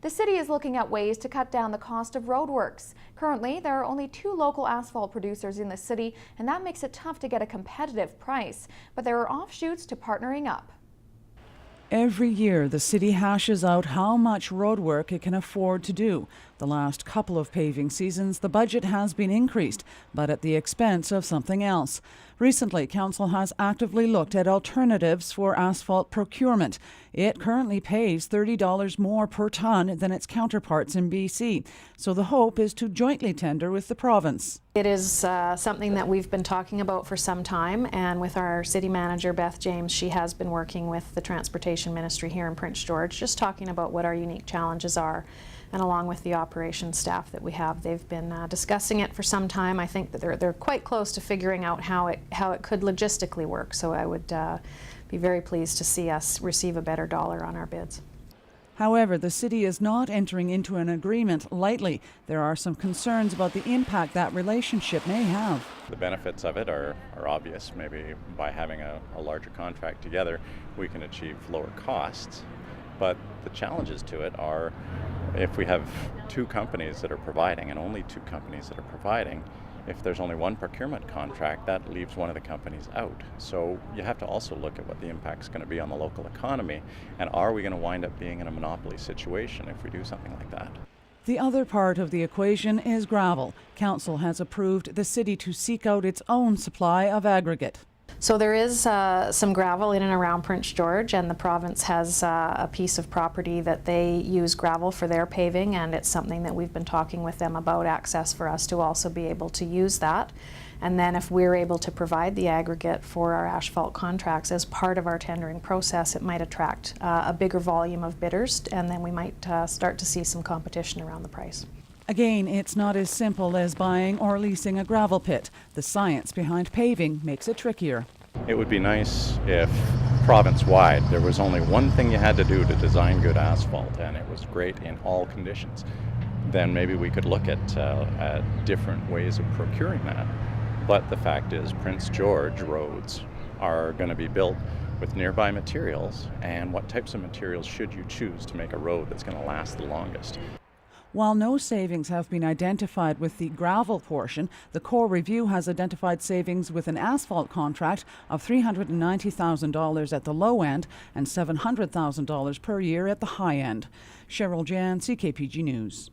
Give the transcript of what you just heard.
The city is looking at ways to cut down the cost of roadworks. Currently, there are only 2 local asphalt producers in the city, and that makes it tough to get a competitive price. But there are offshoots to partnering up. Every year, the city hashes out how much roadwork it can afford to do. The last couple of paving seasons, the budget has been increased, but at the expense of something else. Recently, Council has actively looked at alternatives for asphalt procurement. It currently pays $30 more per tonne than its counterparts in BC. So the hope is to jointly tender with the province. It is something that we've been talking about for some time, and with our city manager, Beth James, she has been working with the Transportation Ministry here in Prince George, just talking about what our unique challenges are. And along with the operations staff that we have, they've been discussing it for some time. I think that they're quite close to figuring out how it could logistically work. So I would be very pleased to see us receive a better dollar on our bids. However, the city is not entering into an agreement lightly. There are some concerns about the impact that relationship may have. The benefits of it are obvious. Maybe by having a larger contract together, we can achieve lower costs. But the challenges to it are, if we have 2 companies that are providing, and only 2 companies that are providing, if there's only one procurement contract, that leaves one of the companies out. So you have to also look at what the impact's going to be on the local economy, and are we going to wind up being in a monopoly situation if we do something like that? The other part of the equation is gravel. Council has approved the city to seek out its own supply of aggregate. So there is some gravel in and around Prince George, and the province has a piece of property that they use gravel for their paving, and it's something that we've been talking with them about access for us to also be able to use that. And then if we're able to provide the aggregate for our asphalt contracts as part of our tendering process, it might attract a bigger volume of bidders, and then we might start to see some competition around the price. Again, it's not as simple as buying or leasing a gravel pit. The science behind paving makes it trickier. It would be nice if province-wide there was only one thing you had to do to design good asphalt, and it was great in all conditions. Then maybe we could look at different ways of procuring that. But the fact is, Prince George roads are going to be built with nearby materials, and what types of materials should you choose to make a road that's going to last the longest? While no savings have been identified with the gravel portion, the core review has identified savings with an asphalt contract of $390,000 at the low end and $700,000 per year at the high end. Cheryl Jan, CKPG News.